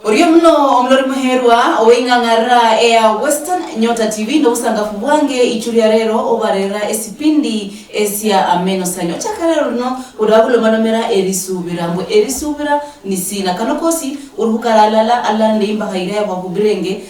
Oriyo mno omlori muherwa oingangara ea Western Nyota TV ndo usangafu bwange ichuria rero obarera esipindi esia ameno sanyo chakarero no udabulo manomera erisubira nisina kanokosi uruhukaralala ala ndimba hairaya kwa kubirenge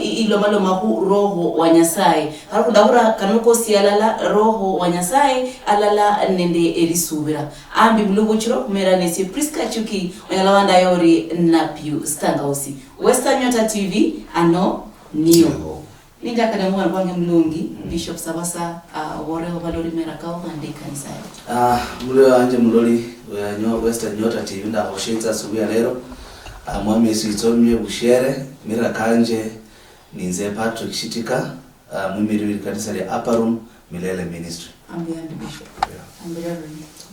ilomalo mahu roho wa Nyasaye haruku dahura kanokosi alala roho wa Nyasaye alala nende erisubira ambi mlubuchiro kumera nesi Priska Chuki onyalawanda yori napiu Stangausi Western Nyota TV ano niyo ninda kada mwana kwange mlungi Bishop Sabasa woreho balori merakao andika nisaya mule anje mulori Western Nyota TV nda hoshitsa subuya lero mwami switsomye bushere mirakanje ninze Patrick Shitika mwimiri kanisa le Upper Room Milele Ministry ambi Bishop ambi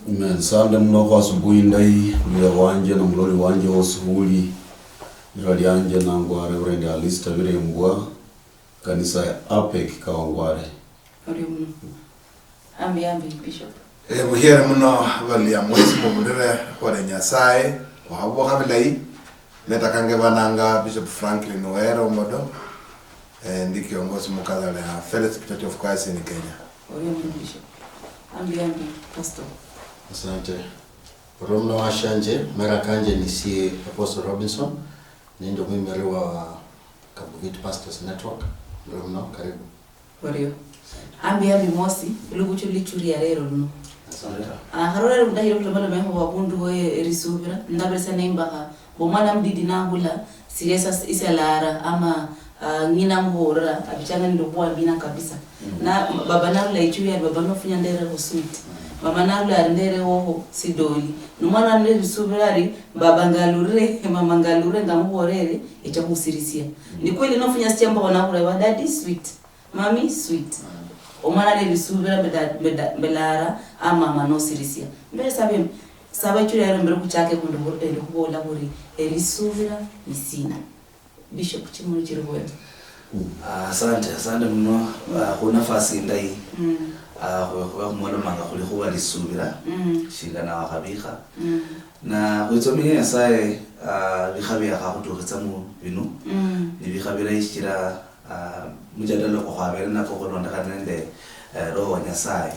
Amen. Sande mnoko asubuhi ndai kulia wanje na mlori wanje osuhuli Nirali anje na ngwa Reverend Alista vire mbua kanisa ya APEC kawangware. Oriyo mno. Ambi Bishop. Buhere mno valia mwezi mubudire kwa Nyasaye wahabo habilai metakange bananga Bishop Franklin Wero modo ndi kiongozi mukadhala ya Fellowship Church of Christ in Kenya. Oriyo mno Bishop. Ambi Pastor. Asante. Romna washanje merakanje nisi Apostle Robinson nindo mwimere wa Kabugit Pastors Network. Romna karibu. Oriyo. Ambi mosi luguchu lichuria rero no. Asante. Harora mudahiro kulabala meho wabundu we erisubira ndaberesa nembaha bomwana mdidi nangula siresa isalara ama ngina mhora abichanga ndokwa bina kabisa na baba nalula ichuya baba nofunya ndere ho sweet mama nalula ndere ho sidoli numwana ndere subirari baba ngalure mama ngalure ngamuhorere itamusirisia ni kweli nofunya sichamba wanakura wa daddy sweet mami sweet omwana le subira belara ama mama no sirisia mbere sabe ichuya rero mbere kuchake kundo kubola buri erisubira misina Bishop chimuri chirwe. Asante mno kwa nafasi ndai kwa mwana manga kulihuwa lisubira shinga na wakabika na kuitomini Nyasaye bikhabira kakutukitsa mu binu ni bikhabira ishira mujadala ko khabera na ko kolonda nende roho wa Nyasaye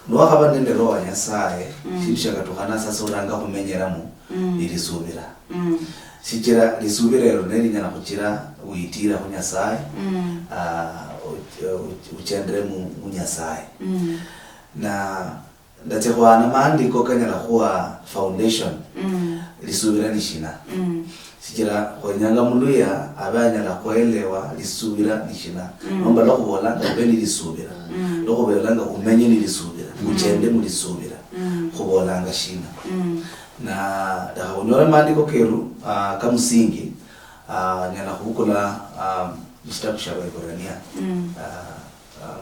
no akaba nende roho wa Nyasaye shishaka tukana sasa uranga kumenyeramu ilisubira Sichira lisubirero neri nyana kuchira uitira ku Nyasaye uchendre mu Nyasaye na ndatekwa na maandiko kanyala kuwa foundation lisubira nishina sichira konyanga muluya abanyala kuelewa lisubira nishina nomba lokubola ngabeni lisubira lokubelanga kumenye ni lisubira uchende mu lisubira kubolanga shina na daonyora maandiko keru kamusingi nyana kukula kitabu cha Waebrania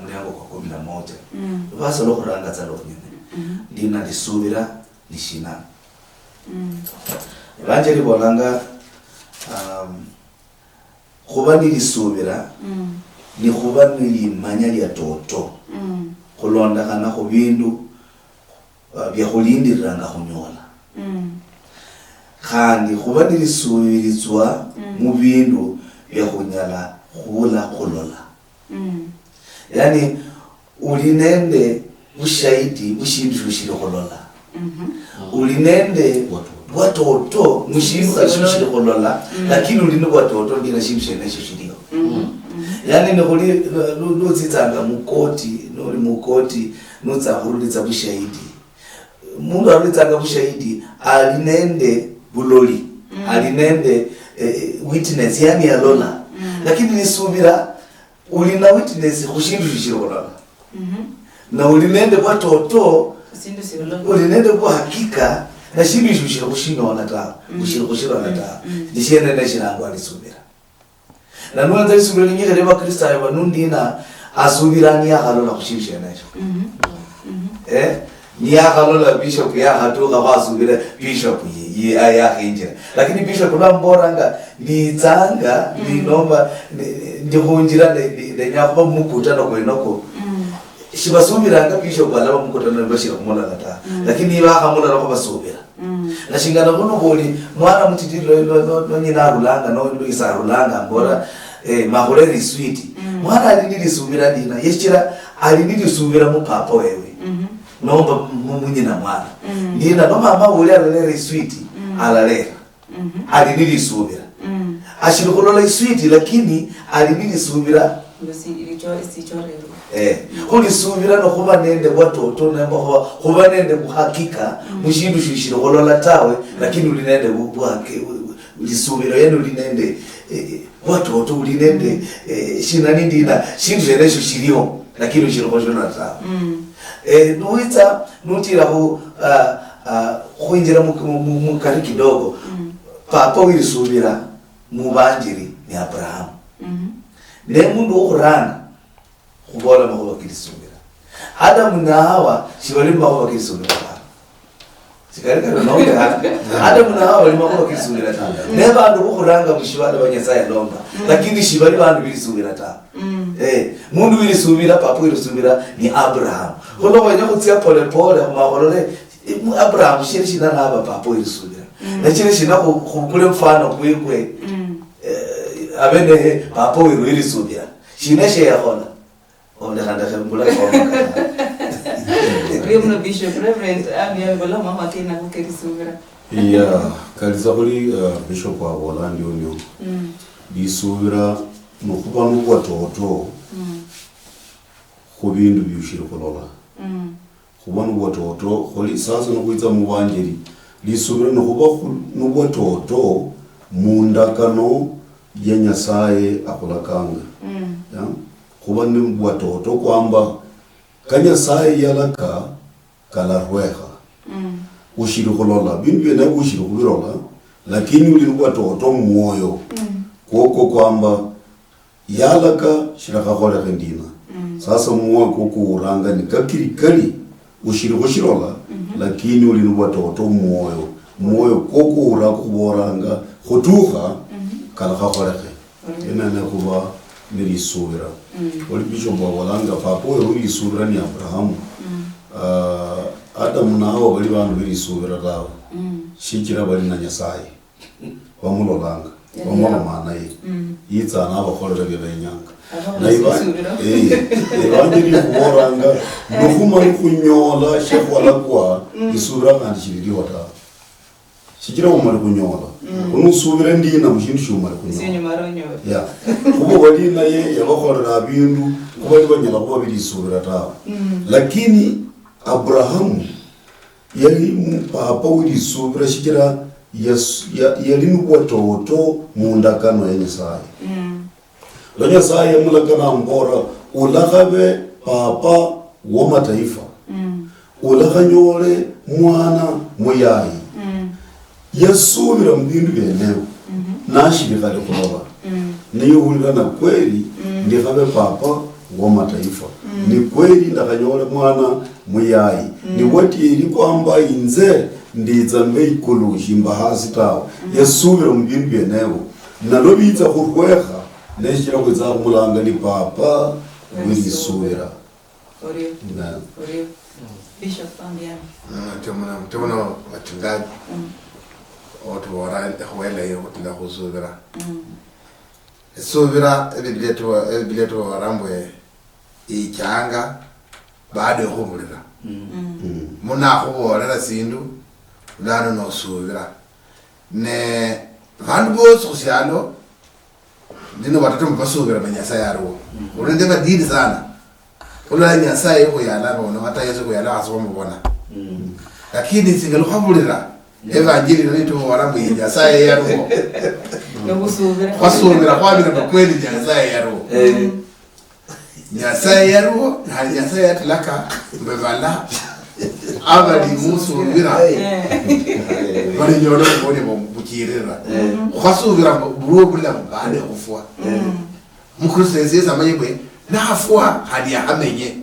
mlango kwa 11 basa lokuranga za loknyene ndina lisubira nishina banje libolanga kuba nilisubira ni kuba nilimanya lya toto kulonda kana ku bindu bya kulindiranga kunyola kandi kuba nilisubirizwa mu bindu bya kunyala khula kholola yani ulinende bushahidi bushindu shushire kholola ulinende watoto mushindu shushire kholola lakini ulinde watoto ndina shindu shene shushiriyo yani nekuli luzitsanga mukoti noli mukoti nutsakhulitsa bushahidi mundu alitsanga bushahidi alinende buloli alinende witness yani yalola lakini nisubira ulina witness kushindu shishirona na ulinende kwa toto ulinende kwa hakika na shindu shishira kushindona ta kushira ta dishene na shirango alisubira na nuanza isubira nyinyi reba Kristo ayo nundina asubirani ya halola kushishira nacho ni akalola Bishop ya hatuka wasubira Bishop ya hinjira lakini Bishop lamboranga ni tsanga ni nomba ndi hunjira le nyakuba mukutana kwenoko shibasubiranga bishop alaba mukotana bashira kumola kata lakini bakamona lako basubira na shingana kuno boli mwana mutitilo no nyina rulanga no ndikisa rulanga mbora mahoreri sweet mwana alindili subira dina yeshira alindili subira mu papa wewe nomba munyina mwana ndina no mama uli alere sweet alalera alindili subira ashirikolola sweet lakini alindili subira kuli subira no kuba nende watoto namba kuba nende kuhakika mushindu shishiro kolola tawe lakini ulinende bwake ulisubira yenu ulinende watoto ulinende shinani ndina shindu yenesho shiriyo lakini ushirikosho na tawe nuita nutira ku kuinjira mukari kidogo papa wilisubira mubanjiri ni Abraham nemundu okuranga kubola makuba kilisubira Adamu na Hawa shibalimba makuba kilisubira sikareka nonge Adamu na Hawa balimba makuba kilisubira ta nebandu okuranga mushibala banyasaya lomba lakini shibali bandu bilisubira ta mundu wilisubira papa wilisubira ni Abraham kono wanya kutia pole pole makolole Abraham shirishi na haba papa wilisubira na shirishi na kukule mfano kwekwe abene papa wilisubira shineshe yakona onda kanda kambula kwa Reverend Bishop Reverend Abia gola mama kena kukerisubira ya kaliza kuli bishop wa Bolandi onyo bisubira nokuba n'ubwa toto kubindu byushira kolola kuba n'ubwa toto koli sasa nokuiza mubanjeri lisubira nokuba n'ubwa toto mundakano ya Nyasaye akolakanga ya kuba n'ubwa toto kwamba kanyasaye yalaka kala rweha ushira kolola bindu na ushira kubirola lakini uli n'ubwa toto mwoyo koko kwamba yalaka shiraka kola kendina sasa muwa koko uranga ni kakirikali ushiri kushirola lakini uli n'ubwa toto mwoyo koko urakuboranga khotuha kala kola ke ina na kuba nilisubira wali bishop wa walanga papa we ulisubira ni Abrahamu Adamu na Hawa bali bandu bilisubira dawo shikira bali na Nyasaye bamulolanga bamwana mana ye yitsa na abakolera byebenyanga na ibanje ni kuboranga nufuma kunyola shekwala kwa isubira kandi shiriri wata shikira umari kunyola unusubira ndina mushindu shumari kunyola sinye maronyo ya kubo bali na ye yabakolera bindu kuba libanyala kuba bilisubira ta lakini Abrahamu yali papa wilisubira shikira yali n'ubwa toto mundakano ya Nyasaye la Nyasaye mulakana mbora ulakabe papa wa mataifa ulakanyole mwana muyayi yasubira mbindu byenewe nashibikale kuloba niyo hulana kweli ndikabe papa wa mataifa ni kweli ndakanyole mwana muyayi ni wati ili kwamba inze ndiza mbeyikulushi mbahasi tawo yasubira mbindu byenewe nalobiza kurweha neshira kweza kumulanga ni papa wilisubira Orio Bishop Ambia temuna wachungaji watu wale hutila kusubira subira ebileto warambwe ichanga baada ya kumulira muna kuborera sindu lano no subira ne vandu bose kusyalo ndino batatu mbasubira Nyasaye ariwo urende badidi sana ulala Nyasaye ko yala bona hata Yesu ko yala asoma bona lakini singaluhabulira evanjili nito warambu Nyasaye ariwo kwasubira kwabira bakweli Nyasaye ariwo Nyasaye ariwo na Nyasaye atlaka mbevala abali musubira bali nyono bone bukirira kwasubira buwo bulla bane kufwa mukristo yese amayebwe nafwa hadi amenye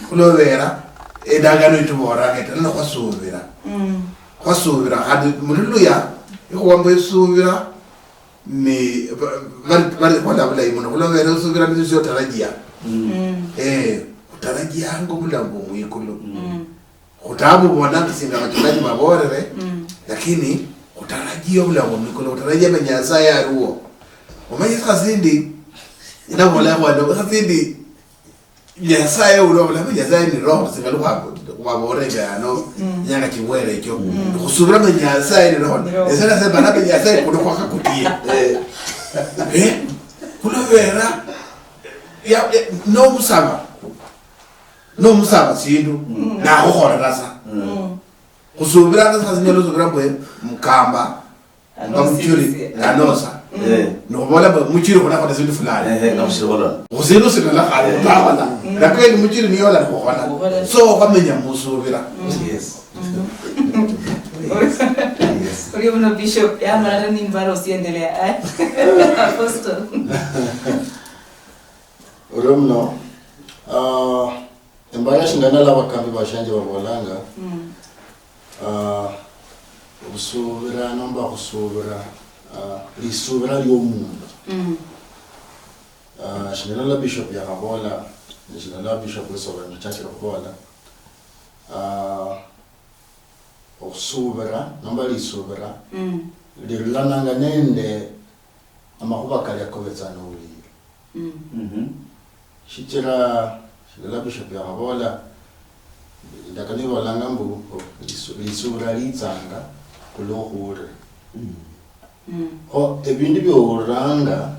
kulobera edagano itubora kete na kwasubira hadi mululuya ikwamba isubira ni bali wala bala imuno kulobera usubira nizo tarajia utarajia yangu bila mwikulu kutabu bona kisinga wachungaji maborere lakini utarajia bila mwikulu utarajia menyaza ya ruo umaye khazindi ina bola bwana khazindi nyaza ya ruo la menyaza ni roho singalu hapo kwa borere ano nyanga kiwere kyo kusubira menyaza ni roho esana se bana menyaza kuno kwa kutia kuna vera ya no musaba sindu na hokora rasa kusubira rasa sinyalo zubira bwe mkamba ngamchuri anosa no bola muchiri kuna kwa sindu fulani ngamshira bola uzindo sinala khali bawala lakini muchiri ni yola khokona so kwamenya musubira yes Uriyo mno bishop ya mara ni mbaro usiendelea apostle Urumno embara shingana la bakambi bashanje babolanga usubira nomba usubira lisubira lyomuntu shingana la bishop ya kabola shingana la bishop wesoba mchache kabola usubira nomba lisubira lilananga nende amakuba kali yakobetsana uli Shitira shigala bishop ya kabola ndakani walanga mbu lisubira litsanga kulohore ho ebindi byoranga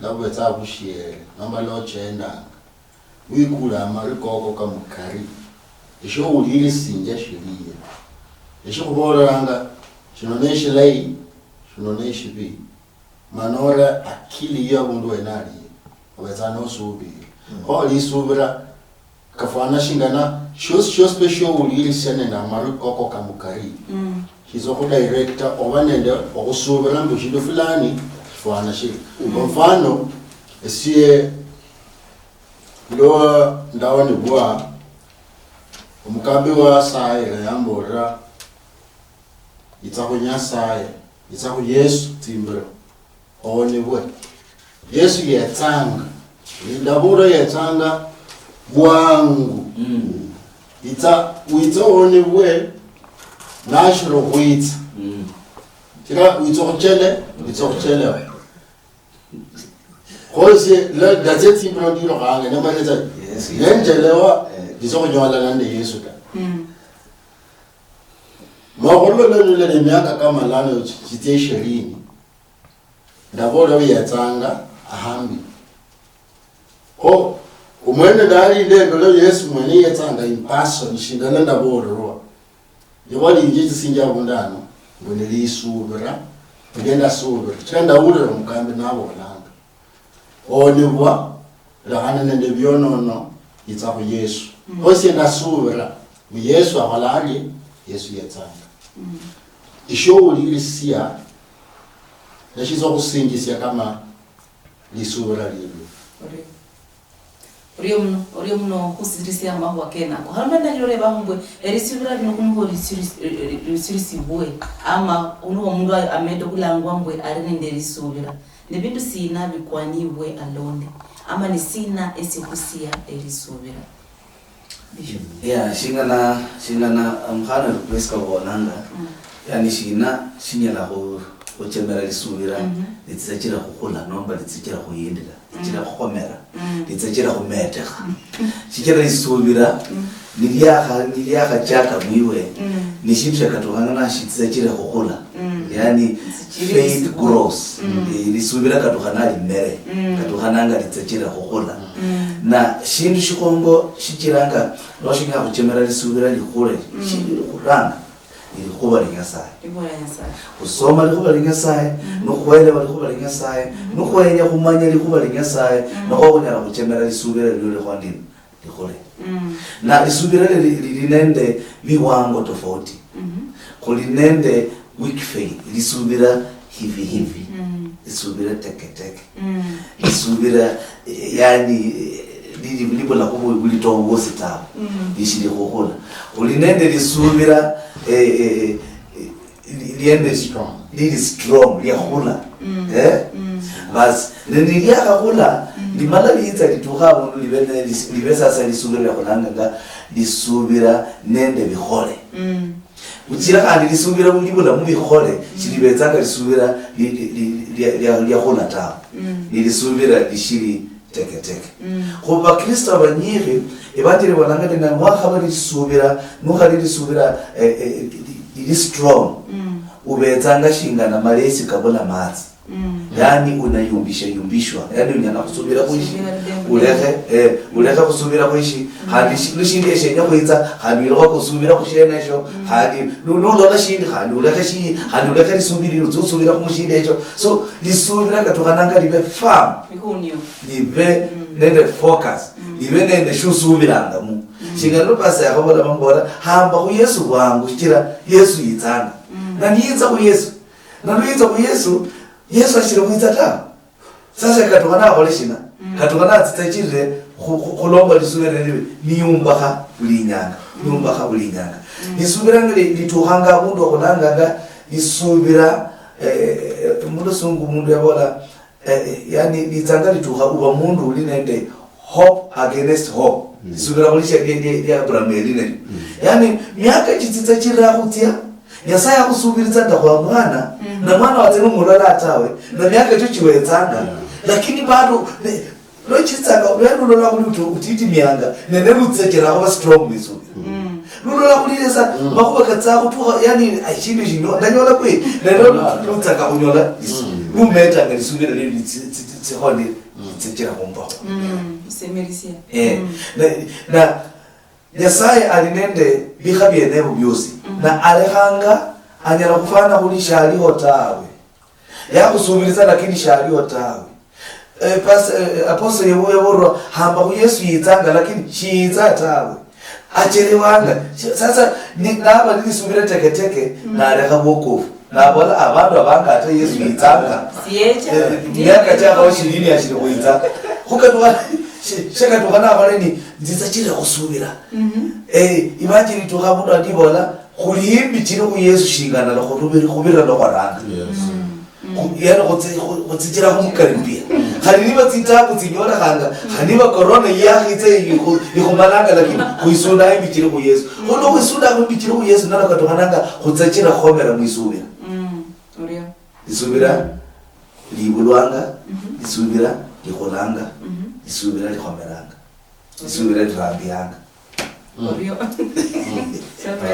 labwetsa bushiere namba lo chendanga wikula amarikoko kamukari isho ulili sinja shiriye isho kubolanga shinoneshi lai shinoneshi bi manora akili ya bundu enali wetsa no subi ho lisubira kafana shingana show special ulili sene na marikoko kamukari hizo ko director obanende okusubira mbushindo fulani fana shi mfano esie lo ndawani bwa umukambi wa saire yambora itsako nyasaye itsako Yesu timbro onebwe Yesu yetsanga ndabura yetsanga bwangu uitsa onebwe nashiro kuitsa tira uitsa kuchele Kose la gazeti imbrondiro kanga namaleta nenjelewa ndizokunyola nande Yesu ka Makolo le miaka kama lano chitesherini ndabona uyatsanga ahambi ho umwene dali ndendo lo Yesu mwene yatsanga in person shingana ndaboro yobali injiti sinja bundano ngone lisubira ngenda subira tenda ule mukambe nabo langa onibwa lahana nende byonono itsako Yesu hosi ndasubira mu Yesu abalali Yesu yatsanga ishowuli ilisia nashizo kusingisia kama lisubira lilo uriyo mno kusirisia mahwa kena ko halmanda lore bahungwe erisubira bino kumbo lisirisiwe ama uno mundu amedo kulangwa ngwe arinende lisubira nebintu sina bikwaniwe alone ama ni sina esikusia elisubira ya shingana amkhana request ka bonanga yani shinyala ho ochemera lisubira litsachira khukula nomba litsachira khuyindira litsachira khomera litsachira khumeta shichira lisubira niliakha chaka mwiwe nishintu katokana na shitsachira khukula yani faith grows lisubira katokana limere katokana nga litsachira khukula na shintu shikongo shichiranga noshinga kuchemera lisubira likhure shikuranga ilikuwa lingasaye usoma likuwa lingasaye nukuelewa likuwa lingasaye nukuenya kumanya likuwa lingasaye nako kunyala kuchemera lisubira lile kwa ndini likule na lisubira linende viwango tofauti kulinende weak faith lisubira hivi lisubira teke lisubira yani libo la kubo kulitongo sita ishili kokula ulinende lisubira liende strong lili strong lyakhula basi niliyakhula limala liitsa litukha abundu libe sasa lisubira lyakhulanga lisubira nende bikhole uchira khandi lisubira mulibula mubikhole chilibetsanga lisubira lyakhula tawe lilisubira lishili teketeke khuba kristo abanyikhi ebatire bonanga nanga mwakhaba lisubira nukhali lisubira ili strong ubetsanga shingana malesi kabona matsi yani unayumbishwa yani unyana kusubira kuishi uleke kusubira kuishi hadi lushindi shenya kuitsa hadi lokho kusubira kushena sho hadi lulola shindi hadi uleke lisubiri uzusubira kumushindi echo so lisubira katokananga libe firm libe nende focus libe nende shusubiranga mu shingano pasa yakabona bambora hamba ku Yesu wangu kira Yesu yitsanga na niitsa ku Yesu na niitsa ku Yesu ashire kuitsa ta sasa katokana koleshina katokana tsitsachire khulomba lisubira libe niyumbakha bulinyanga lisubira ngeli litukhanga abundu akonanga lisubira mundu yabola yani litsanga litukha uba mundu uli nende hope against hope lisubira kulisha ya Abraham eline yani miaka chitsitsa chira khutia Yesaya akusubiritsa ndakwa mwana na mwana watenu mulala atawe na miaka cyo chiwetsanga lakini bado lochitsanga lwenulo lwakuti utiti mianga nene rutsekera kwa strong misubira lulo lwakulisa makuba katsako tuha yani achindi jino ndanyola kwe nero lutsaka kunyola lumeta ngelisubira leli tsihone tsekera kumba semerisia na Yesaya alinende bikhabye nebo byosi na alehanga anyala kufana kuli shaliho tawe yakusubiriza lakini shaliho tawe apostle yebo hamba ku Yesu yitsanga lakini shiitsa tawe acherewanga sasa naba lilisubira teketeke na alekha bokofu na bola abantu abanga ate Yesu yitsanga miaka chako shilini ashiri kuitsa kukatwa shaka tukana abaleni nzitsachira kusubira imagine tukabunda ndibola khulihimbi chiri ku Yesu shingana lo khubira lo kwaranga yana kutsijira kumkaribia khaliba tsitabu tsinyora khanga khaniba corona yakhitse ikhumalanga lakini kuisunda imbi chiri ku Yesu khono kuisunda imbi chiri ku Yesu nana katokananga kutsachira khomera muisubira orio isubira libulwanga isubira likholanga isubira likhomeranga isubira lirambianga orio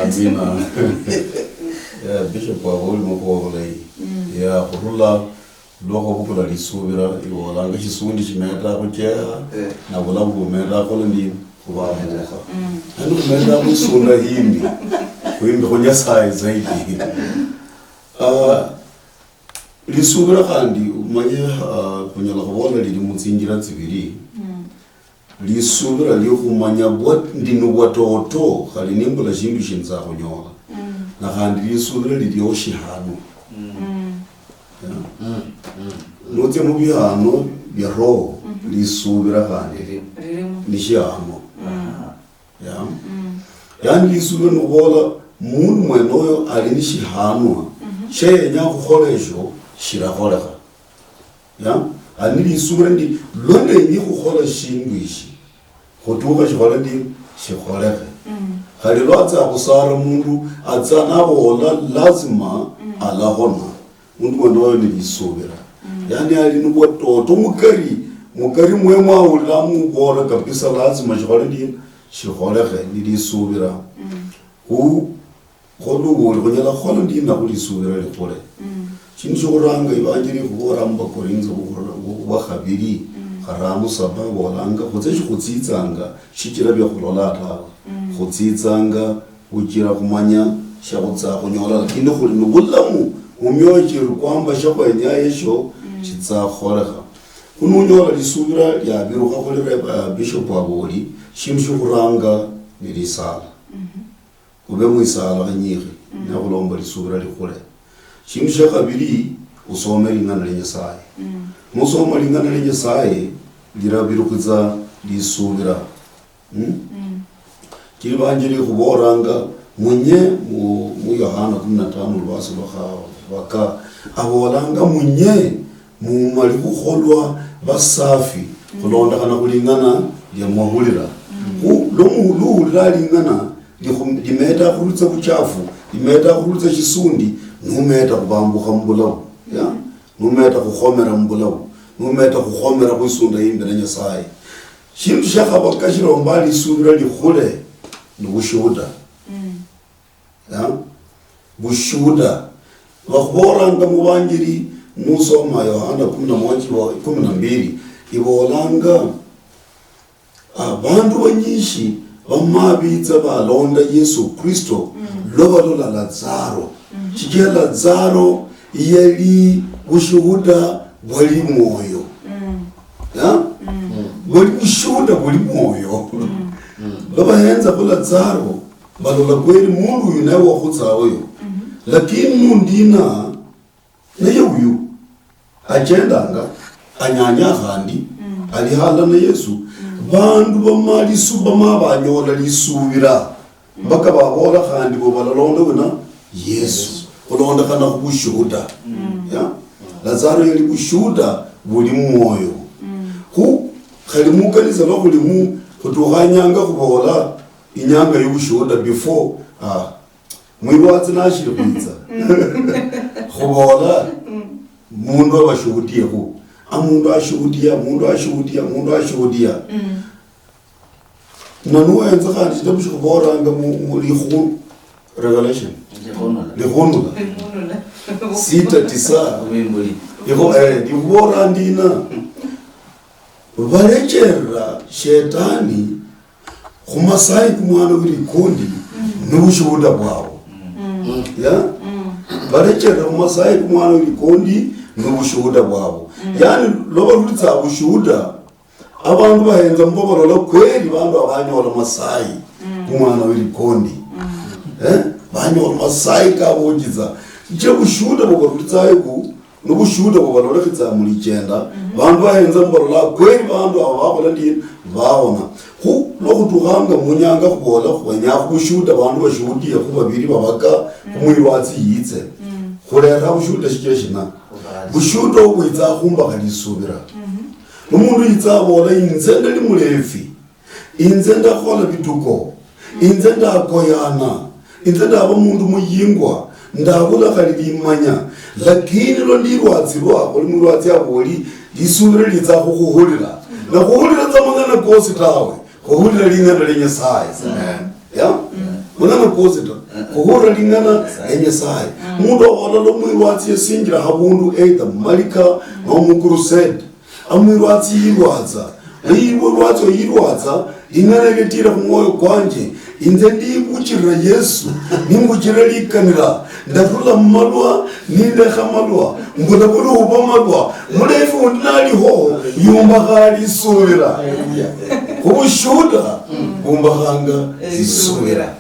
amina ya bishop wa woli mokole ya khurula loko bukula lisubira iwolanga chisundi chimeta kuchera na bulabu meta kolindi kuba muka anu meta kusunda himbi kuimbi kunyasai zaidi lisubira kandi umanye kunyala kubona lili mutsinjira tsibiri lisubira lyo kumanya ndino bwatoto khali nimbula shindu shinza kunyola na kandi lisubira lili oshihano notse mubihano bya roho lisubira kandi lishihano yani lisubira nubola mundu mwenoyo ali nishihano sheye nyakukholesho shirakholekha ani lisubira ndi londe ni khukhola shindu ishi khotuka shikhola ndi shikholekhe khali lwatsa kusara mundu atsa nabola lazima alahona mundu mwenoyo ni lisubira yani ali nubototo mukari mwemwa ulamu bora kabisa lazima shikhola ndi shikholekhe ni lisubira khodu boli khonyala khola ndi na kulisubira likhole chini chokuranga ibanjiri kubora mba korinzo wa khabiri kharamu sababu walanga khotse chikutsitsanga shichira bya khulola ta khutsitsanga ujira kumanya shakutsa kunyola lakini khuli nobulamu umyoje kwamba shakwenya yesho chitsa khorekha kununyola lisubira ya biruka kholera bishop aboli chini chokuranga nilisala kube muisala kanyiri na kulomba lisubira likhole Shindu sha kabiri usome lingana lenye saye. Musoma lingana lenye saye lirabirukiza lisubira. Kilibanjiri kuboranga munye mu Yohana 15 lwaso waka abolanga munye mu mali kukholwa basafi kulonda kana kulingana ya mwahulira lo muhulira lingana limeta kurutsa kuchafu limeta kurutsa chisundi numeta kubambuka mbulawu ya numeta kukhomera mbulawu numeta kukhomera kwisunda imbere nyasaye shintu shakhabaka shirombali subira likhule ni bushuda ya bushuda bakhoboranga mu banjiri musoma Yohana 11:12 ibolanga abantu banyishi bamabitsa balonda Yesu Kristo lobalola Lazaro chike Lazaro yeli bushuda bwali moyo ya bwali bushuda bwali moyo babahenza ko Lazaro balola kweli mundu yunawo wakhutsawoyo lakini mundina naye uyu agendanga anyanya khandi alihala na Yesu bandu bamali subama banyola lisubira baka babola khandi bo balalonda wena Yesu ulonda kana kubushuda ya Lazaro yali bushuda buli moyo ku khali mukaniza lo buli mu kutukhanyanga kubola inyanga yubushuda before mwibwatsi nashiri kwitsa kubola mundu abashuhudiye ku amundu ashuhudiya nanuwenza khandi chitabu kuboranga mu likhulu Revelation likhunula 6:9 ndikubora ndina balechera shetani khumasai kumwana wilikundi nubushuhuda bwawo ya balechera khumasai kumwana wilikundi nubushuhuda bwawo yani loba lutsa bushuhuda abantu bahenza mboborola kweli bandu abanyola masai kumwana wilikundi banyola masai kabogiza icyo bushuhuda bwobarutsayo ku nubushuhuda bwobarolekitsa muri genda bandu bahenza mborola kweli bandu ababola ndi baona ku no kutuhanga munyanga kubola kwanya bushuhuda bandu bashuhudiye ku babiri babaka kumwiri watsi yitse kulera bushuhuda shikeshina bushuhuda ubwitsa khumba kalisubira umuntu yitsabola inze ndali mulefi inze ndakhola bituko inze ndakoyana inze ndaba umuntu muyingwa ndabula kalilimanya lakini lo ndirwatsi rwako limurwatsi aboli lisubira litsa khuhulira na khuhulira tsamangana kosi tawe khuhulira lingana lenyesaye ya mwana kosi tawe khuhulira lingana lenyesaye umuntu obola lo mwirwatsi yesingira habundu either malika no mukrusade amwirwatsi yirwatsa yirwatsa ingareketira kumwoyo kwanje inze ndikuchira Yesu nimbuchira likanira ndarula malwa nindekha malwa mbona bulu uba malwa mulefu ndinaliho yumba khali subira kubushuda umba khanga zisubira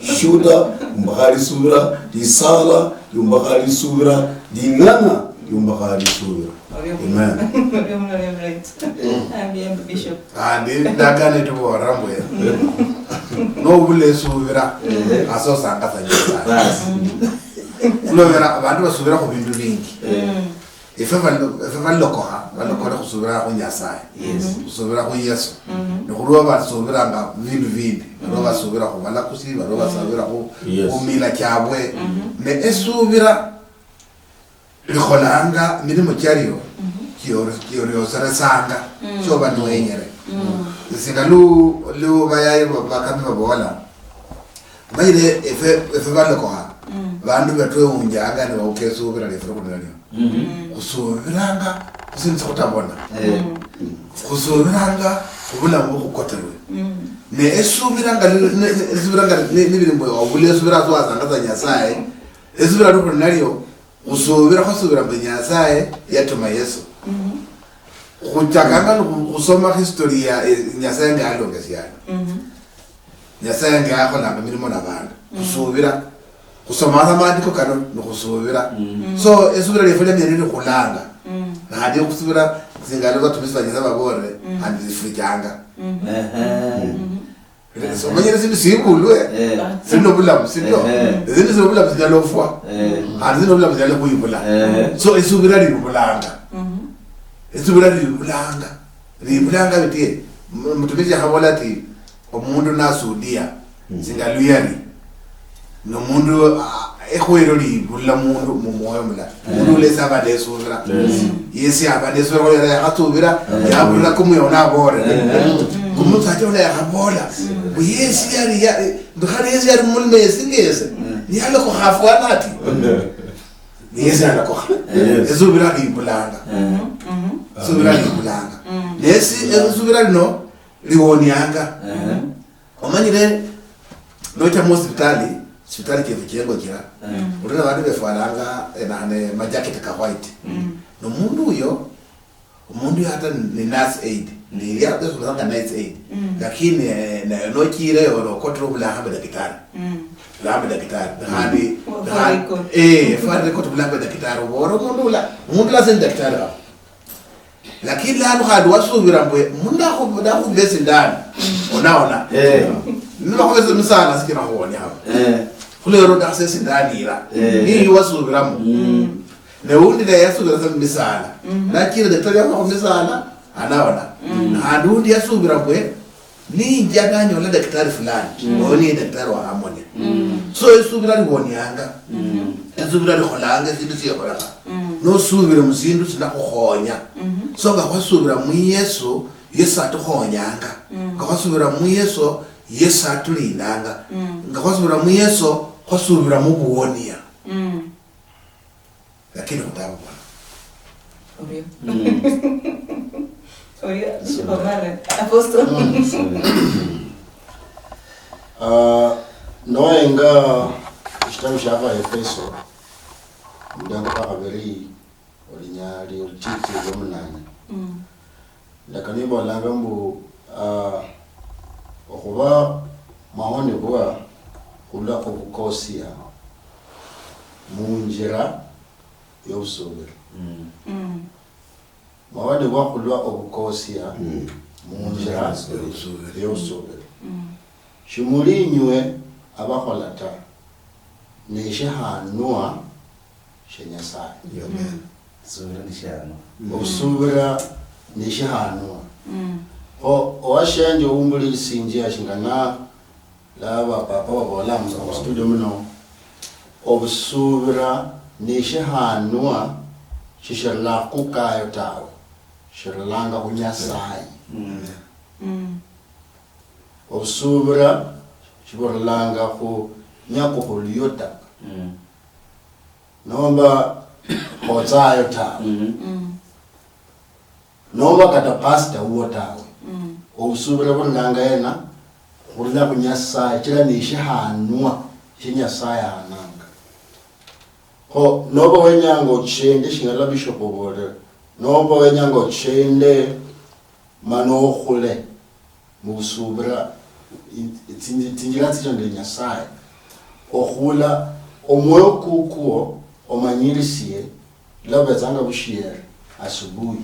shuda umba khali subira disala yumba khali subira dingana yumba khali subira. Amen. Ndakane tuborambo ya no bule subira aso sanga tanyisa ulobera abantu basubira ku bintu bingi ife valokoha kusubira ku Nyasaye kusubira ku Yesu nikuruwa basubira nga bintu bindi baroba basubira ku balakusi baroba basubira ku umila kyabwe ne esubira likholanga milimo kyariyo kiyo sarasanga choba nwenyere singa lu bayaye bakami babola bayire efe balokoha bandu betwe unjaga ne ukesubira lefero kunalyo kusubiranga kusinza kutabona kusubiranga kubula ngokukotelwe ne esubiranga nibirimbo obule esubira zwazanga za Nyasaye esubira kunalyo usubira khosubira Nyasaye yatuma Yesu kuchakanga kusoma historia Nyasaye ngalongesiyana Nyasaye ngakhola milimo nabantu kusubira kusoma amandiko kano nokusubira so esubira lefole myerere kulanga nadi kusubira zingalo batumisa Nyasaye babore andi zifujanga so manje sinto sibulwe sinobulamu sinto izinto zobulamu zinyalofwa azinobulamu zinyalokuyibula so isubira libulanga isubira libulanga bithi mutumizi habola ati omuntu nasudia singaluyani nomuntu ekhwero libula mundu mumoyo mla mundu lesaba lesubira yesi abadesura ko yakatubira yabula kumuyona bore kumuthatha ona yakabola uyesi yari ndokhale yesi yari mulme singeze niyalo ko khafwana ati yesi yari ko ezubira libulanga subira libulanga yesi ezubira no liwonyanga omanyire noita hospitali kivukiyengo kira urina bantu befaranga enane majacket ka white no mundu uyo umundu hata ni nurse aid ni ya kusanga nurse aid lakini no kire oro kontrol la hamba daktari la hamba daktari hadi fare kontrol la hamba daktari oro mundu la sen daktari lakini la hadu wasubira mbwe mundu ko bese ndani unaona nima kweza misala sikira huoni hapa kule roda sesi ndanira ni wasubiramu ne undi da yasubira za misala lakini daktari yako misala anaona hadundi yasubira kwe ni njaganyo la daktari fulani oni daktari wa harmony so yasubira libonianga yasubira likholanga sindu siyakolaka no subira musindu sinakukhonya so ngakwasubira mu Yesu Yesu atukhonyanga ngakwasubira mu Yesu Yesu atulindanga ngakwasubira mu Yesu kwasubira mu buonia lakini utabu obyo oya supermare apostle noenga kitabu cha Efeso mdango pa habari olinyali olitiki zomunanya ndakanibo langa mbu okuba mahone bwa kula okukosia munjira y'obusobera mahone bwa kula okukosia munjira y'obusobera shimulinywe abakholata neshahanwa shenyasaye obusubira neshahanwa owashenje umbuli lisinji ashingana laba papa wabola mu studio muno obusubira neshahanwa shishirla kukayo tawe shirlanga kunyasaye obusubira shiborlanga ku nyako kuliyota nomba kozayo tawe nomba kata pasta uwo tawe obusubira borlanga yena kurla kunyasaye kira nishahanwa shinyasaye ananga ko noba wenyango chende shingala bishop obore noba wenyango chende manokhule musubira tinjira tijande nyasaye okhula omwoyo kukuo omanyirisiye labezanga bushiere asubuhi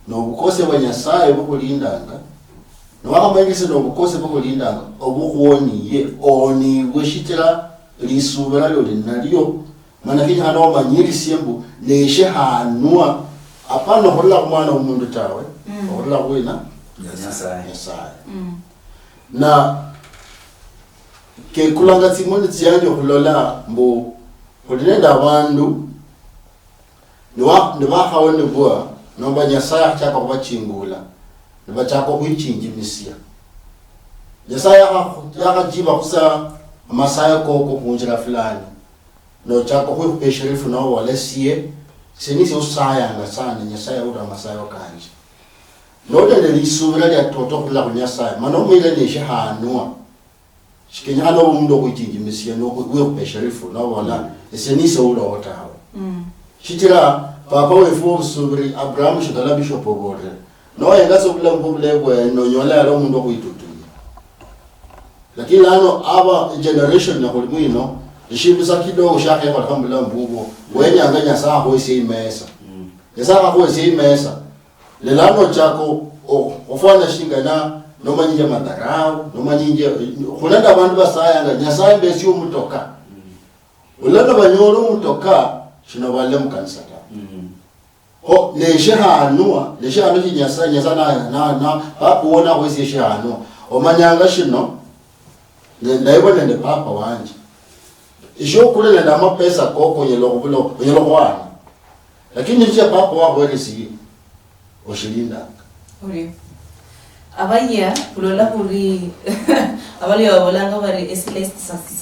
no bukose bwa nyasaye bukulindanga no akamanyirisiye no bukose bukulindanga obukhoniye oni bweshitira lisubira lyo linalyo mana kinya hano omanyirisiye mbu neshe hanwa apana khola kumwana umundu tawe khola kwina nyasaye na ke kulanga tsimoni tsiyange khulola mbu khulinenda abandu niba khawone bwa nomba nyasaye achaka kubachingula niba chako kuichinjimisia nyasaye yakajiba kusa amasaya koko kunjira fulani no chako kuipesherifu no walesie senisi usayanga sana nyasaye ura masaya kanje noda lisubira lya toto kula kunyasaye manomo ile neshe hanwa shikenya no umuntu okuyijimisiya no kuyopesherifu no wala esenise ura otawe shitira papa wefu obusubiri Abraham shikala bishop obore no yengaso kula mbulebwe no nyola lo umuntu okuyitutuya lakini ano aba generation na kulimino ishibisa kidogo shake kwa kambula mbugo wenyanga nyasa aho isimesa nyasa aho isimesa lelano chako ofana shingana nomanyinje madharau nomanyinje kulenda abantu basayanga nyasaye mbesi umutoka ulenda banyoro umutoka shino bale mukanisa ta ho leshe hanwa nyasaye na papa wona kwesi leshe hanwa omanyanga shino ndaibona nde papa wanje isho kulenda amapesa koko yelo kwana lakini nje papa wabo elisi oshilinda uri abaya kulola kuri abali wabolanga bari esilest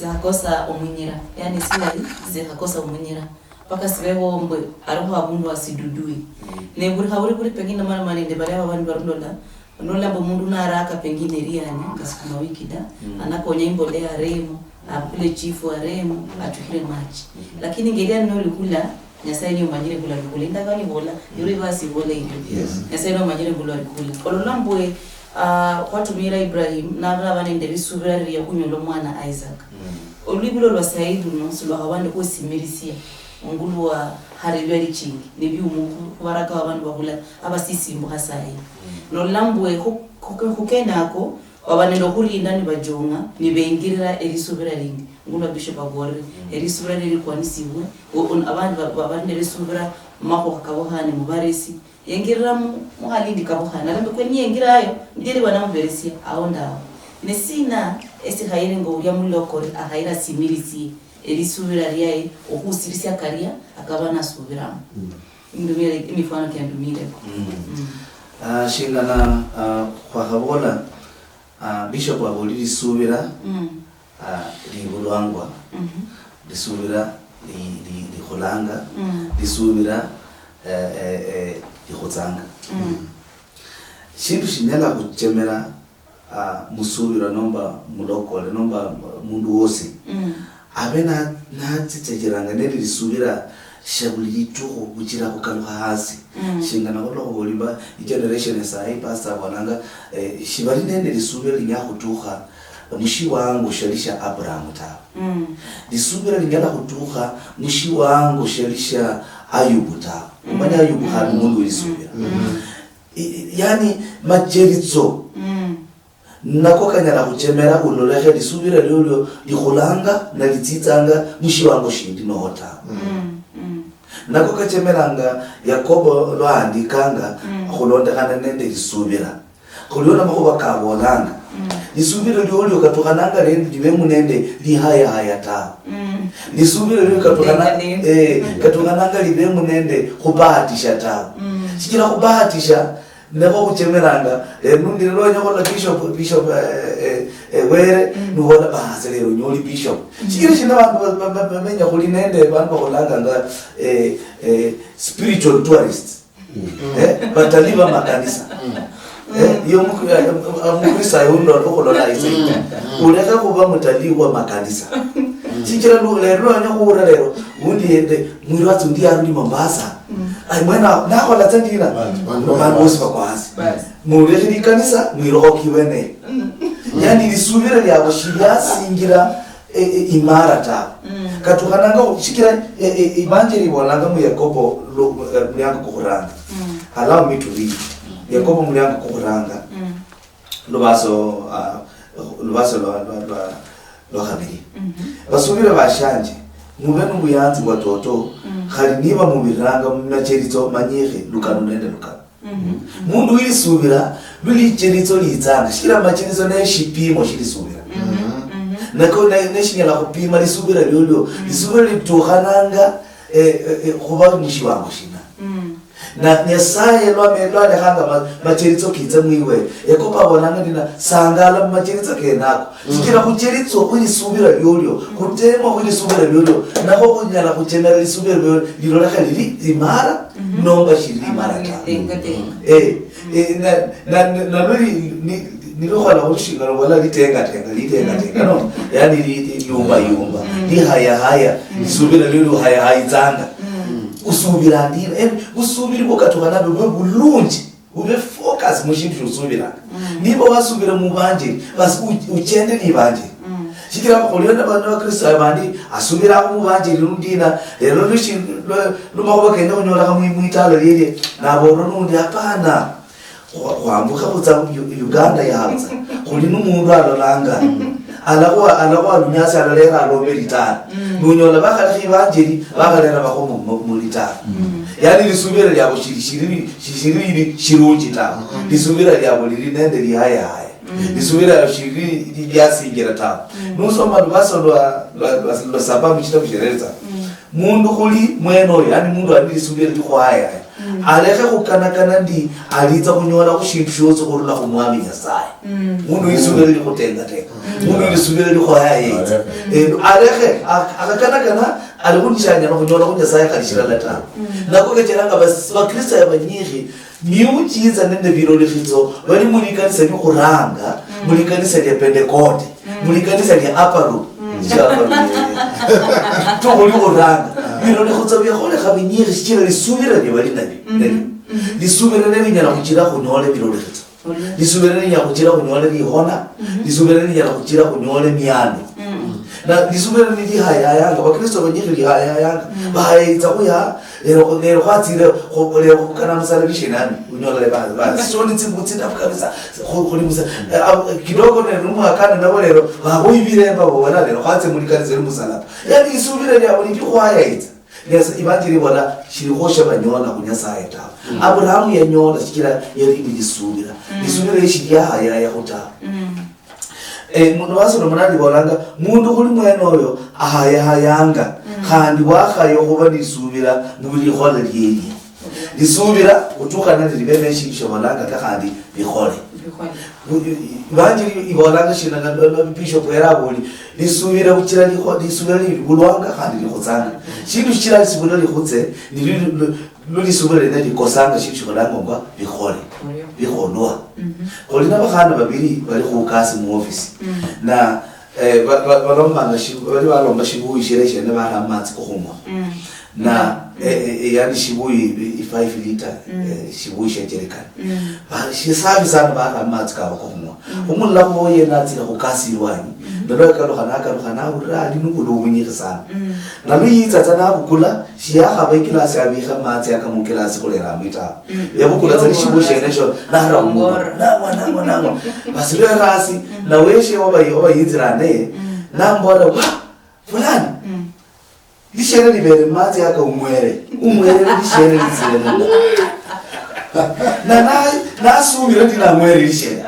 sakosa omunyira yani silali zikakosa omunyira paka sibeho mbwe ariho abundu asidudui ne buri haburi kuri pengine mara manende bari abantu barulola nola bomundu naraka pengine riani ngasukuma wikida anakonya imbolea remo akule chifu aremo atukire maji lakini ngelia noli kula nyasaye ni umanyire kula kulinda kali bola yuri basi bola hiyo nyasaye no umanyire kula kula ololambwe kwatumira Ibrahim nabana ndebe subira ya kunyolo mwana Isaac olibilo lwa Saidu no silo abande ko simirisia ngulu wa harilwe lichingi nibi umuntu kubaraka abantu bakula abasisimbo hasaye no lambwe kukenako wabanendo kulinda ni bajonga ni bengirira elisubira lingi ngulu bishop agore elisubira lili kwanisiwe abantu babande elisubira mako kabohane mubaresi yengirira muhalindi kabohana lambe kwenye yengirayo ndiri wana mberesi aonda nesina esi hayire ngo uri mulokore ahayira similisi elisubira liyaye okusirisia karia akabana subira ndumire imifano kyandumire shingana kwa habona bishop abuliri subira ligulwangwa lisubira liholanga lisubira lihotsanga shindu shinyala kuchemera musubira nomba mulokole nomba mundu wose abena natsitsejeranga neli lisubira shabulituko kuchira kukaluha hasi shingana ko bolimba generation sai pastor bonanga shibali nende lisubira linyakutuha mushi wangu shalisha Abraham ta lisubira linyala kutuha mushi wangu shalisha Ayubu ta umanya Ayubu hari mundu lisubira yani majeritso nako kanyala kuchemera ulolehe lisubira lyo likhulanga na litsitsanga mushi wangu shindi nohota nako kachemeranga Yakobo lwaandikanga khulondekana nende lisubira khuliona makhuba kabolanga lisubira lyo katukananga libe munende lihaya haya ta lisubira lyo katukananga libe munende khubahatisha ta sikira khubahatisha nebo kuchemeranga nundi lonyo la bishop were nuhola bahaselero nyoli bishop sikira shina abantu bamenya kulinende abantu bakolanga nga spiritual tourists bataliba makanisa yo mukristo yundo lokolola ise uleka kuba mutalii wa makanisa sikira lero nyakura lero undi ende mwirwatsi ndi ari Mombasa ai mwana nako la tandira bantu bose bakwazi muleke kanisa mwiroki wene yani lisubira lya bushiya singira imara ta katukananga ushikira evangelii bolanga mu Yakobo mulyango kukuranga allow me to read Yakobo mulyango kukuranga lubaso lo habiri basubira bashanje mubenu buyanzi watoto khali niba mubiranga mumacherito manyehe lukano nende lukano mundu ili subira luli cherito litsanga shira macherito na shipimo shili subira nako na shinyala kupima lisubira lyo lisubira lituhananga kuba mushi wangu shina na nyasaye lwamelwale hanga macherito kitse mwiwe Yakobo abonanga ndina sangala macherito kenako sikira kucherito kulisubira lyo kutema kulisubira lyo nako kunyala kuchemera lisubira lyo laka lili imara nomba shiri imara na luli nilokhala kushingana wala litenga no yani yumba lihaya lisubira lyo haya zanga usubira ndira usubira bokatukana bwe bulungi ube focus mushintu usubira niba wasubira mu banje basi uchende libanje shikira kuliona bana wa Kristo abandi asubira mu banje lundina lero lushi lumaho bakenda kunyola kamwe mwitalo lile nabo nundi hapana kwambuka kutsa Uganda yaza kuli numuntu alolanga alakwa lunyasi alalera alomeritana nunyola bakali banjeri bakalera bakomo mulitana yani lisubira lyabo shiriri shirunji ta lisubira lyabo liri nende lihaya lisubira shiriri lyasingira ta nusoma basondwa sababu chita kushereza mundu kuli mweno yani mundu alisubira likwaya aleke kukanakana ndi aliza kunyola kushintshozo kurula kumwami Nyasaye mundu isubira likutenga mundu isubira likwaya aleke akakanakana alikunyanya kunyola kunyasaye kalishira lata nako keteranga bakristo yabanyiri miujiza nende birolifito bali muri kanisa y'ukuranga muri kanisa ya Pentecost muri kanisa ya Aparo tubuli uranga birole khutsabya khole khabinyiri shikira lisubira libali nabi lisubira nebinyana kuchira kunyole birolifito lisubira nebinyana kuchira kunyole lihona lisubira nebinyana kuchira kunyole miano na lisubira nilihaya yanga bakristo banyiri lihaya yanga bahaitsa kuya lero khatsire lero kana msalabishe nani unyola lebala soni tsimbutsi kabisa kholi musa kidogo ne rumu akana nabo lero bayibiremba bona lero khatse muri kanise musalaba yani isubira lyabo likhwaya itsa yes ibangiri bona shirikosha banyola kunyasaye ta Abraham yanyola shikira yari lisubira lisubira haya yakuta mundu wasolo munali bolanga mundu kuli mwenoyo ahayanga kandi wakhayo kuba lisubira mubili khole lyeli lisubira kutukana libemeshi shobolanga kandi bikhole banjiri ibolanga shina bishop erabuli lisubira kuchira lisubira libulwanga kandi likhutsanga shindu shira lisubira likhutse lisubira neli kosanga shindu shobolanga ngwa bikhole bikholwa kolina bakhana babiri bali khukasi mu office na balomba balomba shibuyi shire ne baramatsi kukhumwa na yani shibuyi 5 liter shibuyi shejerekana shisabi sana baramatsi ka kukhumwa umulla boye natsira khukasi lwanyi ndo kalokana urali nukulo unyika sana na luyitsa tsana bukula shiyaga ba class ya biga matsi aka mu class kolera mita yabukula tsani shibuyi shenesho na ramu na basile rasi na weshe oba yizirane nambora wa fulani lishere libere matsi aka umwere lishere lizirane na sumira ndina mwere lishere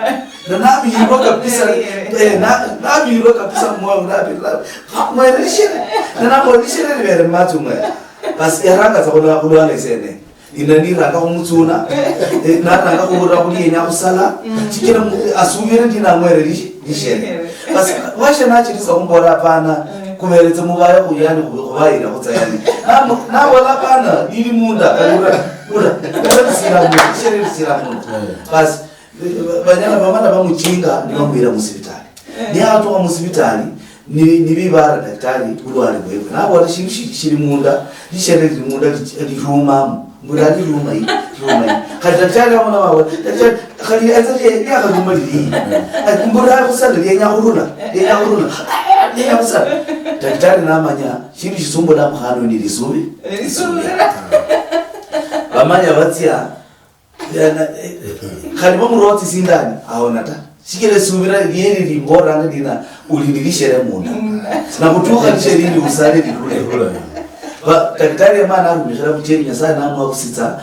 na nabiro kabisa nabiro kabisa mwere lishere na nabo lishere libere matsi umwere basi yaranga tsakona kulwana isene inanira ka umutsuna naranga kubura kulienya kusala chikira asumire ndina mwere lishere basi washe nachiriza kumbora pana kumeretsa mubaya kuyani kubayira kutsayani na wala pana ili munda kalura siramu basi banyana bamana bamuchinga ndibamwira musibitali niyato musibitali ni bibara daktari ulwali bwewe nabo shiri munda lishere munda liruma mburali ruma yi daktari amona bawe daktari khali azali ya khaduma li mbura kusala yenya uruna daktari namanya shiri shisumbo la mkhano ni lisubi bamanya batia yana khali bamuroti sindani aona ta shikele subira yeri limbora ngidina ulindilishere munda na kutuka lisheri ndi usale likule ba daktari amana arumishira bucheri nyasa na mwa kusitsa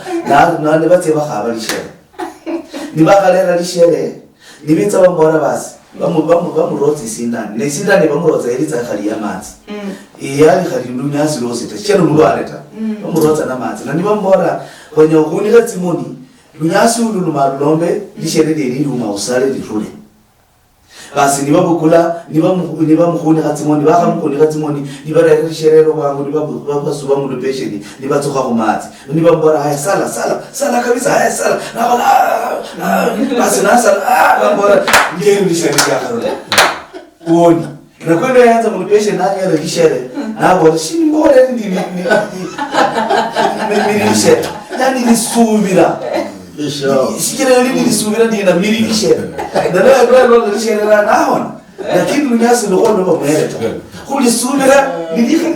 na ne batse bakhaba lishere ni bakalera lishere ni bitsa bambora basi bamuroti sindani ne sindani bamurota elitsa khali ya matsi iyali khali ndunyasi losita chero mulwaleta bamurota na matsi na ni bambora kwenye ukunika timoni lunyasi ululu malombe lishere lili luma usale litule basi niba bukula niba mkhuni khatimoni baka mkhuni khatimoni niba ra sherero bangu niba basuba mu patient niba tsoka ku matsi niba mbora haya sala kabisa haya sala na wala basi na sala mbora ngeni lishere ya kharona uoni na kwenda yanza mu patient nani ya lishere na bora shini mbora ndi lishere yani lisubira shikira lini lisubira ndina miri lishere ndana kwa lishere naona lakini lunyasi lokondo bamweleta kuli subira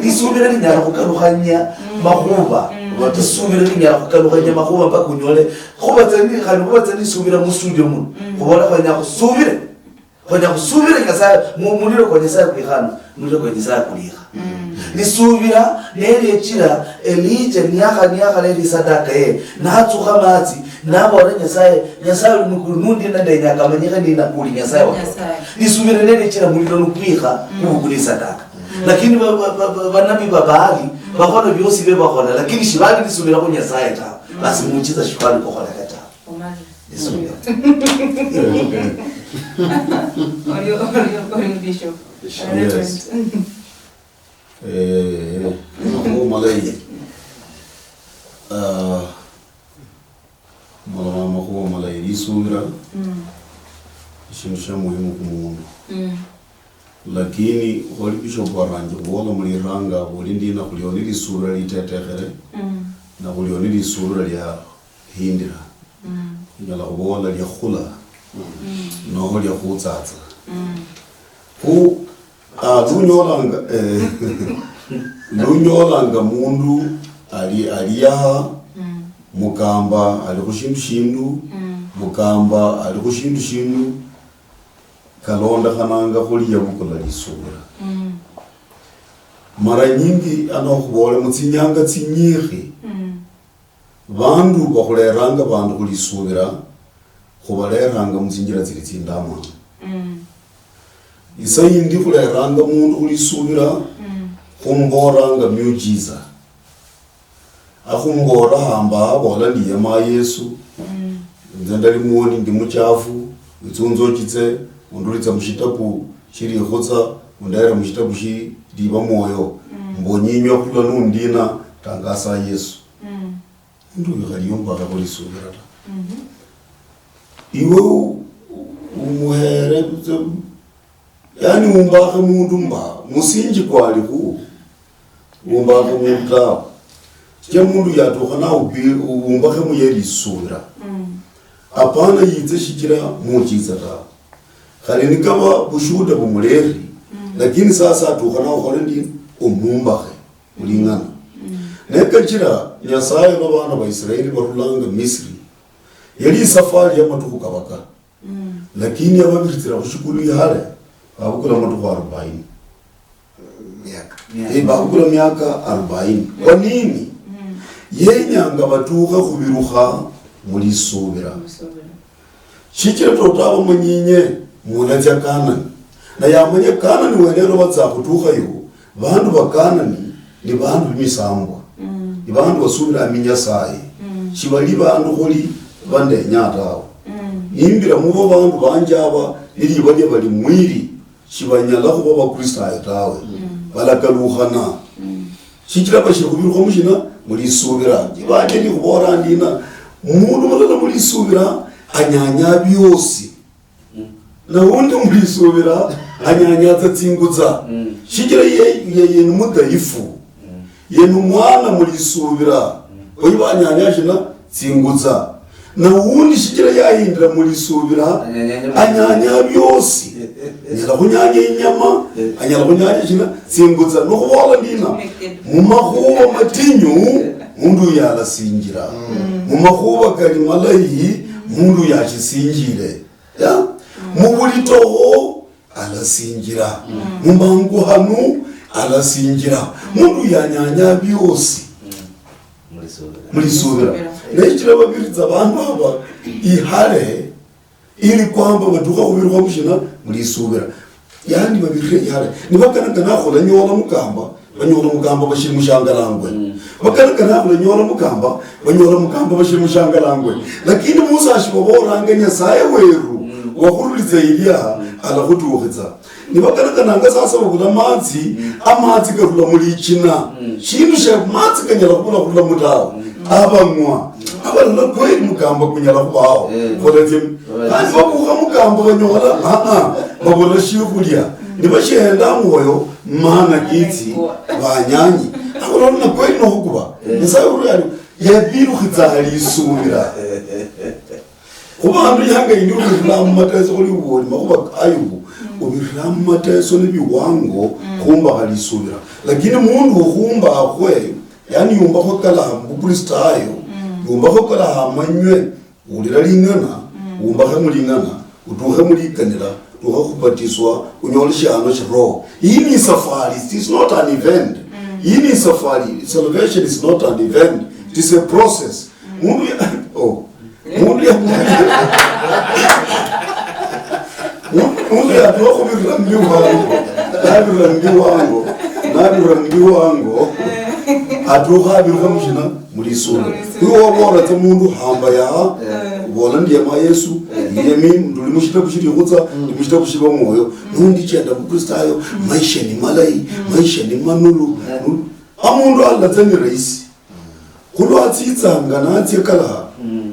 lisubira ndina kukarukhanya makuba tisubira linyala kukalukanya makhuba mpaka unyole khubatsani subira mu studio muno khubona khwenya khusubire nyasaye muliro kwa nyasaye kwikhana muliro kwa nyasaye kulikha lisubira nelyechira elija niyakha leli sadaka ye natsukha matsi nabona nyasaye uli mukulu nundi nandenya manyikha nina kuli nyasaye wa lisubira nelyechira muliro nukwikha kubukuli sadaka lakini banabi babali bakhola byosi bebakhola lakini shibali lisubira ku nyasaye ta basi muchiza shibali kokhola kata lisubira Bishop. Yes. Malay. Makuwa malay lisubira. Ishimisha muhimu kumundu. Lakini wali Bishop waranje wala muliranga wali ndina kulioni lisubira litetekhere. Na kulioni lisubira lya hindira. Nyala kubola lya khula. No lya khutsatsa. Lunyolanga mundu aliyaha mukamba ali kushindu mukamba ali kushindu kalonda khananga khuliya bukula lisubira mara nyingi anokhubole mutsinyanga tsinyikhi bandu bakhuleranga bandu khulisubira khubaleranga mutsinjira tsili tsindama isa yindi khuleranga mundu khulisubira khumboranga miujiza akhumbora hamba abola ndiye ma Yesu nze ndali muoni ndi muchafu itsunzo chitse undulitsa mushitabu shiri khotsa undaira mushitabu shi diba moyo mbonyinywa khula nundina tangasa Yesu ndu yaliyomba khulisubira iwe umuhere yani umbakhe mundu mba musinji kwali ku umbakhe mundu ta je mundu yatokha na umbakhe muyeli sura apana yitse shikira muchiza ta khali nikaba bushuda bumuleri lakini sasa atokha na ukhole ndi umumbakhe mulingana nekachira nyasaye n'abana ba Israeli barulanga Misri yali safari ya matuku kabaka lakini ababiritsira kushukuru yale bakukula matuku 40 bakukula miaka 40 kwa nini yenyanga batuka kubiruha muri subira shikira totaba munyinye munajya Kanani na yamanye Kanani wenero batsakutuka yo bandu bakanani ni bandu bimisambwa ni bandu basubira aminyasaye shibali bandu kholi bande nyatawo nimbira mubo bandu banjaba ili baje bali mwiri shibanyala ko baba Kristo tawe balakalukhana shikira bashikubiruka mushina muri subira jibaje ni kubora ndina mundu mulala muri subira anyanya byosi na wundi muri subira anyanya tatsinguza shikira ye numudayifu ye numwana muri subira oyibanyanya shina tsinguza na wundi shikira yahindira muri subira anyanya byosi nyala kunyanya inyama anyala kunyanya shina tsinguza no kubola ndina mu makhuba matinyu mundu yalasingira mu makhuba kali malayi mundu yachisinjire ya mu bulitoho alasingira mu mangu hanu alasingira mundu yanyanya byosi muri subira nekira babiriza abantu aba ihare ili kwamba batuka kubirwa mushina muri subira yani babirire ihare nibakana nakhola nyola mukamba banyola mukamba bashiri mushangalangwe bakana nyola mukamba banyola mukamba bashiri mushangalangwe lakini Musa ashibobora Nyasaye weru wakhuriza Eliya alakhutukhiza nibakana sasa bakula amatsi karula muri china shindu sha matsi kanyala khula mutawo abangwa abalala kweli mukamba kunyala kubawo kolete kandi babuka mukamba banyola babona shikhulya nibashenda moyo mana kitsi banyanyi abalona kweli no kuba Nyasaye uri yabiru khitsali subira kubandu yanga induru mu mateso kuli uboni makuba ayubu ubiramu mateso nibiwango khumba khalisubira lakini mundu khumba akhwe yani yumba ko kala mbupristayo yumba ko kala manywe ulira lingana umba ka mulingana utuhe mulikanira tuha kubatiswa unyolisha ano chiro. Hii ni safari, it is not an event. Hii ni safari, salvation is not an event, it is a process. Mundu ya tuwako nabirambi wango atuha biruka mshina mulisura kuyo wabora te mundu hamba ya bola ndiye ma Yesu yemi nduli mushita kushiri yokutsa mushita kushiba moyo nundi chenda mu Kristayo maisha ni malai maisha ni manulu amundu allatani raisi kulo atsitsa ngana atsekala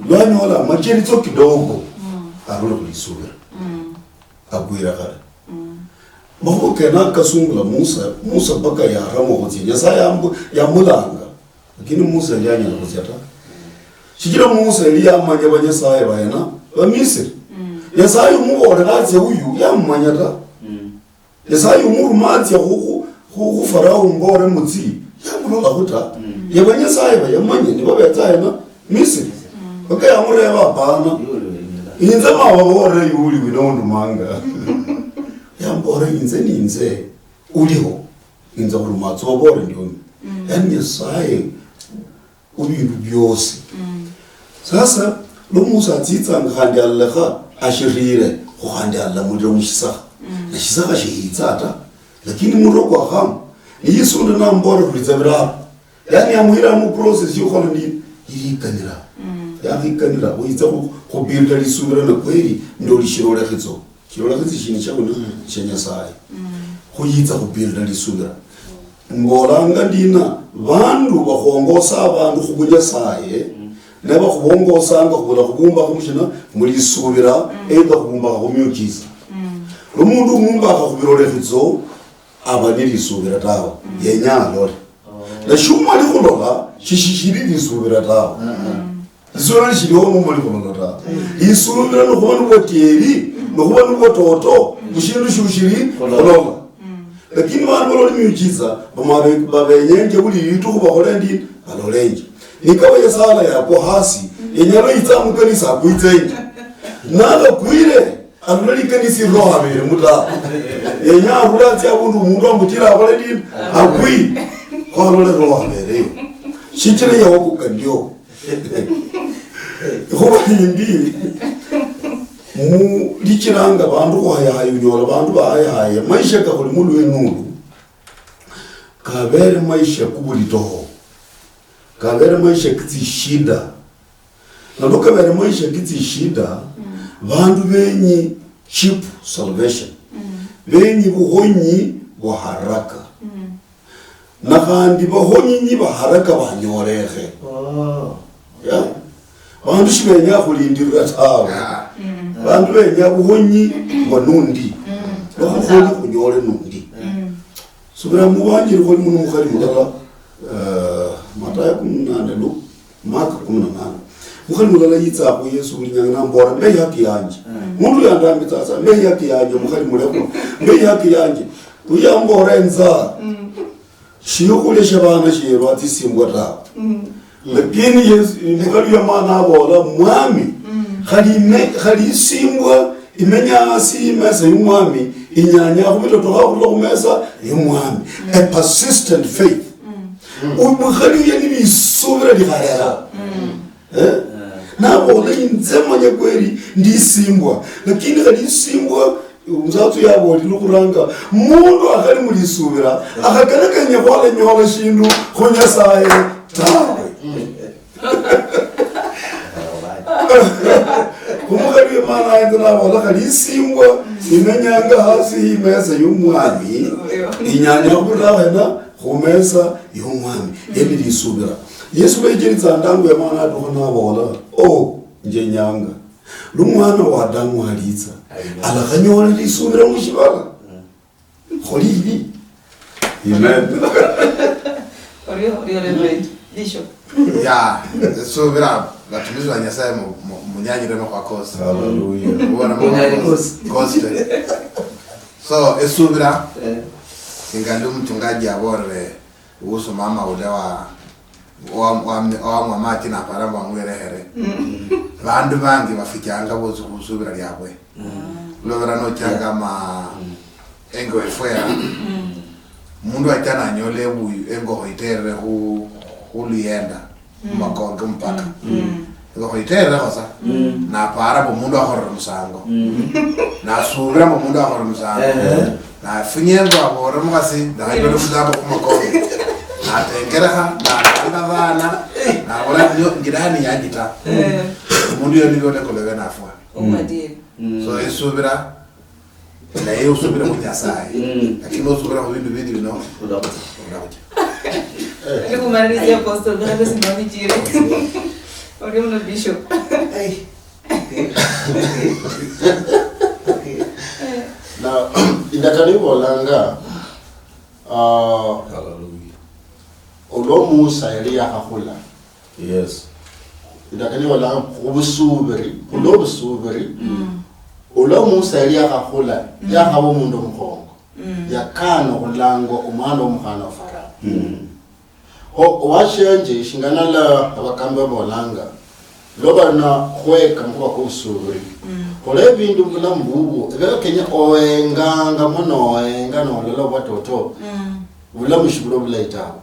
lwanyola macheri tso kidogo arule kulisura agwira kare Maho kena kasungula Musa baka ya ramo hozi Yesaya ya mulanga lakini Musa yanya na hozi ata shikira Musa ya manya banyesaya bayana ba Misri Yesaya umuore natse uyu ya manyata Yesaya umuru matse hu farao ngore mutsi ya mulola huta ya banyesaya bayamanye ni babetaya na Misri baka ya mureba bana inza mabore yuli winondu manga yambora inze uliho inza kurumatso bobore ndiyoni yani Yesaye ubintu byose sasa lo Musa tsitsa ngahandi allaha ashirire khandi alla mudiro mushisa nashisa shihitsata lakini muro kwa ham yisunda na mbora kulizabira yani amuhira mu process yo khona ndi yikanira yakikanira uyitsa ku build lisubira na kweli ndo lishirole khitso kirola kitsi shini chako chenya sai kuyitsa ku build lisubira ngolanga ndina vandu bakhongosa abantu khubunya saye neba khubongosa nga khubula khubumba khumushina muri subira enda khubumba khumyukiza lo mundu mumba khubirole khitso abani lisubira tawo yenya lore la shuma li khulola shishishiri lisubira tawo isura shiriho mu muri khulola isubira no khubona boteri no khubona bototo mushindu shushiri khulola lakini vanhu valolimiuchiza vavenyenje kuli itu kuvakola ndi valolenje nikawa yesala yako hasi yenyalo itsamukanisa akuitsenje nakakwire alololikanisi rohavere mutapa yenya akulatsi avundu mundu ambutira avole ndini akwi kwalole rohavere shichile yawakukandio ikhuva yindi mu lichiranga bandu kwayahaye unyola bandu bayahaye maisha kakuli mulu wenulu kabere maisha kubulitoho kabere maisha kitsi shida nando kabere maisha kitsi shida bandu benyi cheap salvation benyi buhonyi wa haraka na kandi bahonyi ba haraka banyorehe ya bandu shibenya kulindirira tawe bandu benya buhonyi wa nundi bakholi kunyole nundi subira mubanjiri kholi muno mukhali mulala Mataya 18 lo Mark 18 mukhali mulala yitsa ko Yesu linyanga nambora mbe yaki yanje mundu yandambi tsatsa mbe yaki yanje mukhali muleko mbe yaki yanje uyambora enza shiyo kule shabana shiro atisimbwa ta lakini Yesu mukhali yamana abola mwami khali simbwa imenya mesa yumwami inyanya kubitoto hakulo kumesa yumwami a persistent faith umukhali yani bisubira likhayala nabo inzema nyekweli ndisimbwa lakini khali simbwa umzathu yabo likuranga mundu akhali mulisubira akhagalakanya kwala nyola shindu khonyasaye tawe umukhali wemana ayinza nabola khali isimbwa imenyanga hasi imesa yumwami inyanya kubirahena khumesa yumwami yeli lisubira Yesu bejeritsa ndangu yamana adukho nabola nje nyanga lumwana wa Adamu halitsa alakhanyola lisubira mushibala kholili amen Orio reverend bishop ya subira batumizwa Nyasaye munyanyire no kwa kosa hallelujah ubona kosa so esubira ingali umtungaji abore uso mama ule wa wa mama tina para bangwere here bandu bangi bafikanga bozu kusubira lyabwe lobera no cyanga ma engo efera mundu atana nyole buyu engo hoitere lienda makonge mpaka engo hoitere kosa na para bo mundu akora musango na subira bo mundu akora musango na finyengo abora mugasi da yolo muzabo kumakonge na tengeraha na bana na wala ndio ngirani yagita mundu yo niyo lekolega na afwa so isubira na yeye usubira mu Nyasaye lakini usubira mu bintu bindi bino udabuja Niko marisi apostle na basi mami jire Ori mno bishop na indakani bolanga Hallelujah. Ulo Musa yali yakahula. Yes. Indakani bolanga ubusubiri, ulo busubiri. Ulo Musa yali yakahula, yakabo mundu mkongo. Yakano kulango umano umkhana Farao. Ho washenje shingana la abakambe bolanga. Loba na kweka mkwa kusubiri. Kole bindu mbuna mbubu, ega Kenya oenganga mono oenga no lolo watoto. Bula mshibulo bula itaho.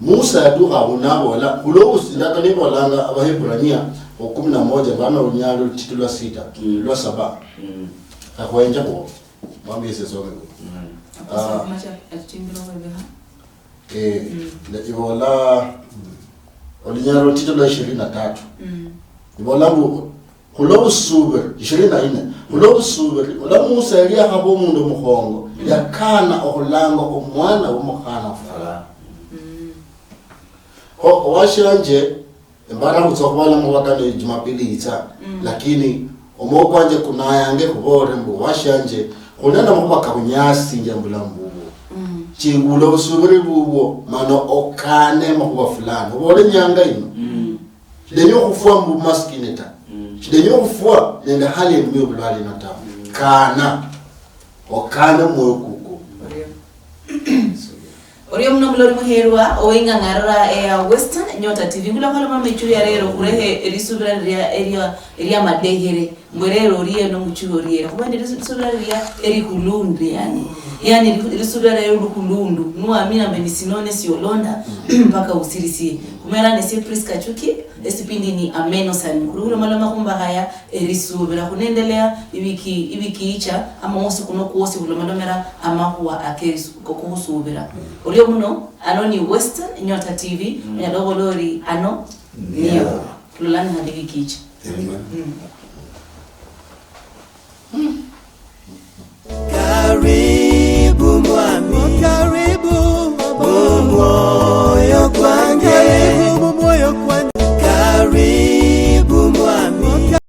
Musa yaduka unabola ulo usindaka ni bolanga abahebrania 11 bana unyalo titula 6 lo 7. Akwenja ko. Mambi yesesoke ko. Ibola olinyalo titula 23. Ibola kulo subir 24 kulo subir ola Musa yali akabo mundu mukhongo yakana okulango omwana w'omukhana Farao ho washanje mbara kutsokubala mubakane Jumapili itsa lakini omokwanje kunayange kubore mbu washanje kunena mubaka kunyasi njambula mbubu chingulo subiri bubo mano okane makuba fulani obole nyanga ino denyo kufua mbu maskineta denyo kufua nenda hali mwe bulali nata kana okana moyo kuko Orio mno mlori muherwa oinga ngarara ya Western Nyota TV kula kala mama ichuri arero kurehe erisubira ria madehere mwerero orie no muchuri orie kubande erisubira ria eri kulundu yani erisubira ria kulundu no amina benisinone siolonda mpaka usirisi kumera ne Cyprus Kachuki esipindi ni ameno sani kula malama kumba haya erisubira kunendelea ibiki icha ama osi kuno kuosi kula malomera ama huwa akerisu kokusubira Orio muno anoni Western Nyota TV nyadogo lori ano niyo lulani hadithi kicha. Amen.